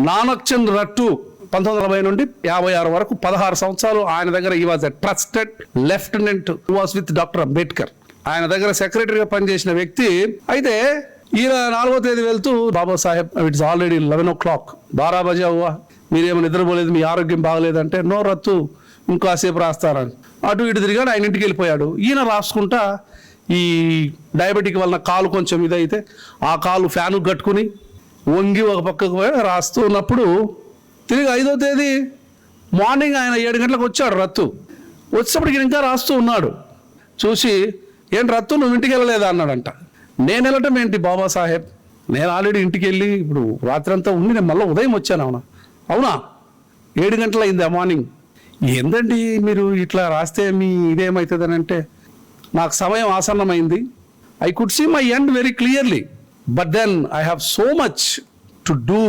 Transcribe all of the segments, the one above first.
నానక్ చంద్ రట్టు 1940 నుండి 56 వరకు 16 సంవత్సరాలు ఆయన దగ్గర ఈ was a trusted lieutenant was with doctor Ambedkar. ఆయన దగ్గర సెక్రటరీగా పనిచేసిన వ్యక్తి. అయితే ఈయన 4వ తేదీ వెళ్తూ, బాబాసాహెబ్ ఇట్స్ ఆల్రెడీ 11 o'clock, 12 బజే అవ్వా, మీరేమో నిద్రపోలేదు, మీ ఆరోగ్యం బాగలేదంటే, నో రత్తు ఇంకాసేపు రాస్తారని అటు ఇటు తిరిగాడు. ఆయన ఇంటికి వెళ్ళిపోయాడు. ఈయన రాసుకుంటా ఈ డయాబెటిక్ వలన కాలు కొంచెం ఇదైతే ఆ కాలు ఫ్యాను కట్టుకుని వంగి ఒక పక్కకు పోయి రాస్తూ ఉన్నప్పుడు తిరిగి 5వ తేదీ మార్నింగ్ ఆయన 7 గంటలకు వచ్చాడు. రత్తు వచ్చేప్పటికి ఇంకా రాస్తూ ఉన్నాడు. చూసి, ఏంటి రత్తు నువ్వు ఇంటికి వెళ్ళలేదా అన్నాడంట. నేను వెళ్ళటం ఏంటి బాబాసాహెబ్, నేను ఆల్రెడీ ఇంటికి వెళ్ళి ఇప్పుడు రాత్రి అంతా ఉండి నేను మళ్ళీ ఉదయం వచ్చాను. అవునా 7 గంటలు అయింది ఆ మార్నింగ్. ఏందండి మీరు ఇట్లా రాస్తే మీ ఇదేమవుతుందని అంటే, నాకు సమయం ఆసన్నమైంది. I could see my end very clearly, but then I have so much to do,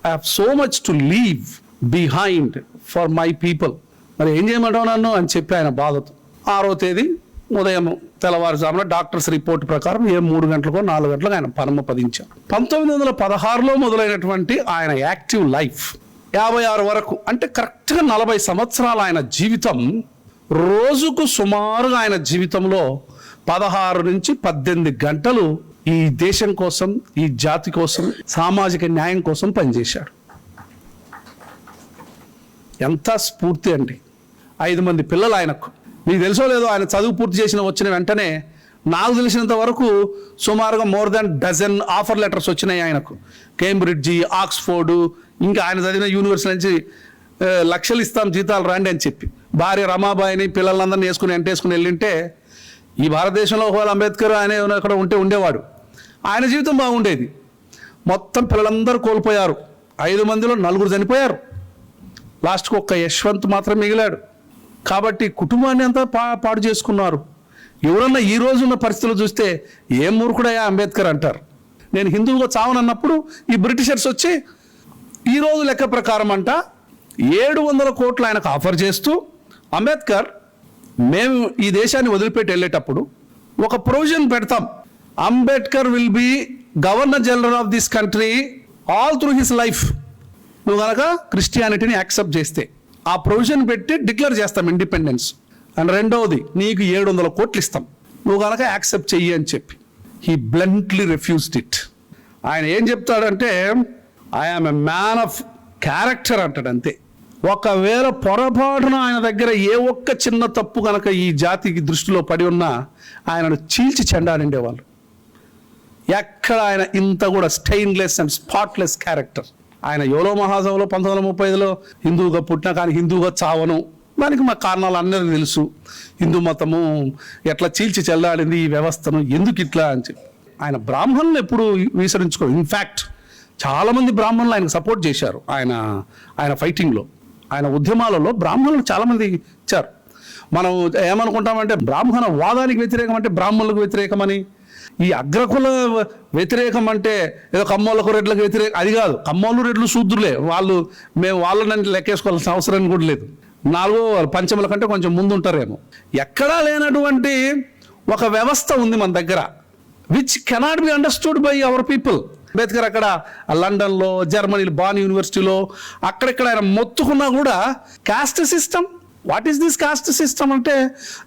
I have so much to leave behind for my people. మరి ఏం చేయమంటావు నన్ను అని చెప్పి ఆయన బాధతో 6వ తేదీ ఉదయం తెల్లవారుజామున డాక్టర్స్ రిపోర్ట్ ప్రకారం 3 గంటలకో 4 గంటలకు ఆయన పరమపదించారు. 1916లో మొదలైనటువంటి ఆయన యాక్టివ్ లైఫ్ 56 వరకు, అంటే కరెక్ట్గా 40 సంవత్సరాలు ఆయన జీవితం. రోజుకు సుమారుగా ఆయన జీవితంలో 16 నుంచి 18 గంటలు ఈ దేశం కోసం, ఈ జాతి కోసం, సామాజిక న్యాయం కోసం పనిచేశాడు. ఎంత స్ఫూర్తి అండి. 5 మంది పిల్లలు ఆయనకు. మీకు తెలుసో లేదో, ఆయన చదువు పూర్తి వచ్చిన వెంటనే నాకు తెలిసినంత వరకు సుమారుగా more than dozen offer letters వచ్చినాయి ఆయనకు. కేంబ్రిడ్జి, ఆక్స్ఫోర్డు, ఇంకా ఆయన చదివిన యూనివర్సిటీ నుంచి లక్షలు ఇస్తాం జీతాలు రండి అని చెప్పి భార్య రమాబాయిని పిల్లలందరినీ వెంటేసుకుని వెళ్ళింటే, ఈ భారతదేశంలో ఒకవేళ అంబేద్కర్ ఆయన అక్కడ ఉండేవాడు. ఆయన జీవితం బాగుండేది. మొత్తం పిల్లలందరూ కోల్పోయారు. 5 మందిలో 4 చనిపోయారు. లాస్ట్కి ఒక్క యశ్వంత్ మాత్రం మిగిలాడు. కాబట్టి కుటుంబాన్ని అంతా పాడు చేసుకున్నారు. ఎవరన్నా ఈ రోజున్న పరిస్థితులు చూస్తే ఏం మూర్ఖుడయ్యా అంబేద్కర్ అంటారు. నేను హిందువుగా చావనన్నప్పుడు ఈ బ్రిటిషర్స్ వచ్చి ఈ రోజు లెక్క ప్రకారం అంట 700 కోట్లు ఆయనకు ఆఫర్ చేస్తూ, అంబేద్కర్ మేము ఈ దేశాన్ని వదిలిపెట్టి వెళ్ళేటప్పుడు ఒక ప్రొవిజన్ పెడతాం, Ambedkar will be governor general of this country all through his life. నువ్వు కనుక క్రిస్టియానిటీని యాక్సెప్ట్ చేస్తే ఆ ప్రొవిజన్ పెట్టి డిక్లేర్ చేస్తాం ఇండిపెండెన్స్. అండ్ రెండవది, నీకు 700 కోట్లు ఇస్తాం నువ్వు కనుక యాక్సెప్ట్ చెయ్యి అని చెప్పి. He bluntly refused it. ఆయన ఏం చెప్తాడంటే, I am a man of character అంటాడు అంతే. ఒకవేళ పొరపాటున ఆయన దగ్గర ఏ ఒక్క చిన్న తప్పు కనుక ఈ జాతికి దృష్టిలో పడి ఉన్నా ఆయనను చీల్చి చెండాడిండేవాళ్ళు. ఎక్కడ ఆయన ఇంత కూడా స్టెయిన్లెస్ అండ్ స్పాట్లెస్ క్యారెక్టర్. ఆయన యోలో మహాసభలో 1935లో హిందువుగా పుట్టినా కానీ హిందువుగా చావను, దానికి మా కారణాలు అందరికీ తెలుసు. హిందూ మతము ఎట్లా చీల్చి చెల్లాడింది ఈ వ్యవస్థను, ఎందుకు ఇట్లా అని చెప్పి. ఆయన బ్రాహ్మణులు ఎప్పుడు విసరించుకో. ఇన్ఫ్యాక్ట్ చాలామంది బ్రాహ్మణులు ఆయనకు సపోర్ట్ చేశారు. ఆయన ఫైటింగ్లో, ఆయన ఉద్యమాలలో బ్రాహ్మణులు చాలామంది ఇచ్చారు. మనం ఏమనుకుంటామంటే బ్రాహ్మణ వాదానికి వ్యతిరేకం అంటే బ్రాహ్మణులకు వ్యతిరేకమని, ఈ అగ్రకుల వ్యతిరేకం అంటే ఏదో కమ్మోళ్ళకు రెడ్లకు వ్యతిరేకం, అది కాదు. కమ్మోళ్ళు రెడ్లు శూద్రులే, మేము వాళ్ళని లెక్కేసుకోవాల్సిన అవసరం కూడా లేదు. 4వ పంచముల కంటే కొంచెం ముందు ఉంటారేమో. ఎక్కడా లేనటువంటి ఒక వ్యవస్థ ఉంది మన దగ్గర, which cannot be understood by our people. Ambedkar అక్కడ లండన్లో, జర్మనీలో, బాన్ యూనివర్సిటీలో అక్కడెక్కడ ఆయన మొత్తుకున్నా కూడా caste system, what is this caste system అంటే,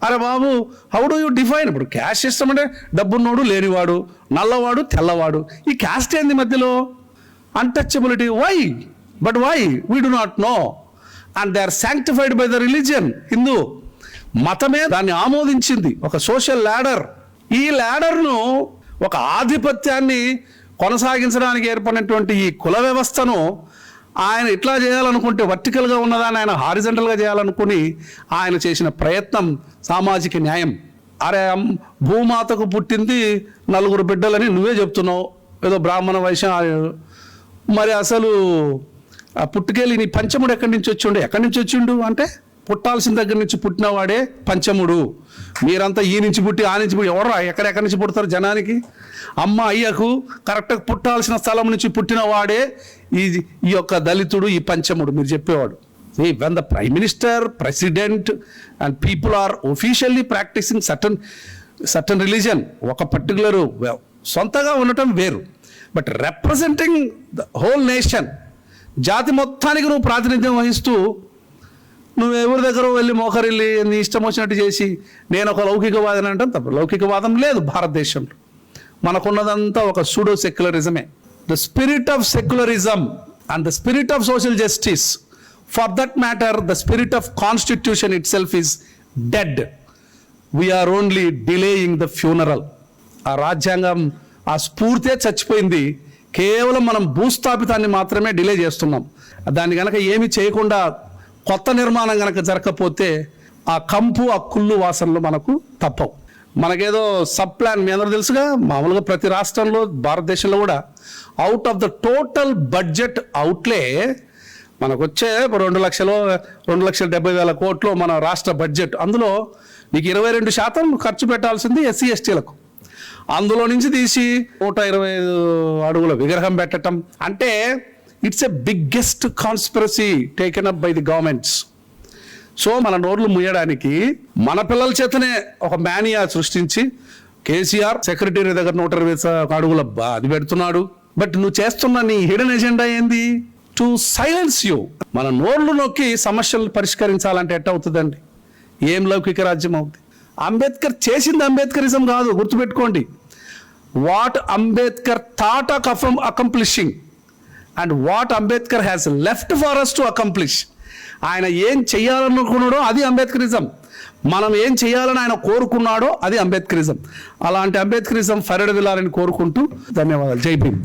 అరే బాబు హౌ డూ యూ డిఫైన్? ఇప్పుడు క్యాస్ట్ సిస్టమ్ అంటే డబ్బున్నోడు లేనివాడు, నల్లవాడు తెల్లవాడు, ఈ క్యాస్ట్ ఏంది మధ్యలో? Untouchability. Why? But why? We do not know. And they are sanctified by the religion. Hindu మతమే దాన్ని ఆమోదించింది, ఒక సోషల్ ల్యాడర్. ఈ ల్యాడర్ను, ఒక ఆధిపత్యాన్ని కొనసాగించడానికి ఏర్పడినటువంటి ఈ కుల వ్యవస్థను ఆయన ఇట్లా చేయాలనుకుంటే వర్టికల్గా ఉన్నదాన్ని ఆయన హారిజంటల్గా చేయాలనుకుని ఆయన చేసిన ప్రయత్నం సామాజిక న్యాయం. అరే భూమాతకు పుట్టింది 4 బిడ్డలని నువ్వే చెప్తున్నావు, ఏదో బ్రాహ్మణ వైశ్యం. మరి అసలు ఆ పుట్టుకెళ్ళి నీ పంచముడు ఎక్కడి నుంచి వచ్చిండు అంటే, పుట్టాల్సిన దగ్గర నుంచి పుట్టినవాడే పంచముడు. మీరంతా ఈ నుంచి పుట్టి ఆ నుంచి పుట్టి ఎవరు ఎక్కడెక్కడి నుంచి పుడతారు జనానికి? అమ్మ అయ్యకు కరెక్ట్గా పుట్టాల్సిన స్థలం నుంచి పుట్టిన వాడే ఈ యొక్క దళితుడు, ఈ పంచముడు మీరు చెప్పేవాడు. When the prime minister, president and people are officially practicing certain religion, ఒక పర్టికులర్ సొంతగా ఉండటం వేరు, but representing the whole nation, జాతి మొత్తానికి నువ్వు ప్రాతినిధ్యం వహిస్తూ నువ్వు ఎవరి దగ్గర వెళ్ళి మోకరిల్లి నీ ఇష్టం వచ్చినట్టు చేసి నేను ఒక లౌకికవాదిని అంటే తప్ప. లౌకికవాదం లేదు భారతదేశంలో. మనకున్నదంతా ఒక సూడో సెక్యులరిజమే. The spirit of secularism and the spirit of social justice, for that matter the spirit of constitution itself is dead. We are only delaying the funeral. ఆ రాజ్యాంగం ఆ స్ఫూర్తే చచ్చిపోయింది. కేవలం మనం భూస్థాపితాన్ని మాత్రమే డిలే చేస్తున్నాం. దాన్ని కనుక ఏమి చేయకుండా కొత్త నిర్మాణం కనుక జరగకపోతే ఆ కంపు ఆ కుళ్ళు వాసనలు మనకు తప్పవు. మనకేదో సబ్ ప్లాన్ మీ అందరూ తెలుసుగా, మామూలుగా ప్రతి రాష్ట్రంలో భారతదేశంలో కూడా out of the total budget outlay మనకు వచ్చే 2,70,000 కోట్లు మన రాష్ట్ర బడ్జెట్. అందులో నీకు 22% ఖర్చు పెట్టాల్సింది ఎస్సీ ఎస్టీలకు. అందులో నుంచి తీసి 125 అడుగుల విగ్రహం పెట్టడం అంటే it's a biggest conspiracy taken up by the governments. So మన నోర్లు ముయ్యడానికి మన పిల్లల చేతనే ఒక మేనియా సృష్టించి కేసీఆర్ సెక్రటరీ దగ్గర 120 అడుగుల అది పెడుతున్నాడు. బట్ నువ్వు చేస్తున్న నీ హిడెన్ ఎజెండా ఏంది? To silence you. మన నోర్లు నొక్కి సమస్యలు పరిష్కరించాలంటే ఎట్ట అవుతుందండి? ఏం లౌకిక రాజ్యం అవుతుంది? అంబేద్కర్ చేసింది అంబేద్కరిజం కాదు, గుర్తుపెట్టుకోండి. What Ambedkar thought of accomplishing and what Ambedkar has left for us to accomplish. ఆయన ఏం చెయ్యాలనుకున్నాడో అది అంబేద్కరిజం. మనం ఏం చేయాలని ఆయన కోరుకున్నాడో అది అంబేద్కరిజం. అలాంటి అంబేద్కరిజం ఫరెడ్ విలాలని కోరుకుంటూ ధన్యవాదాలు. జై భీమ్.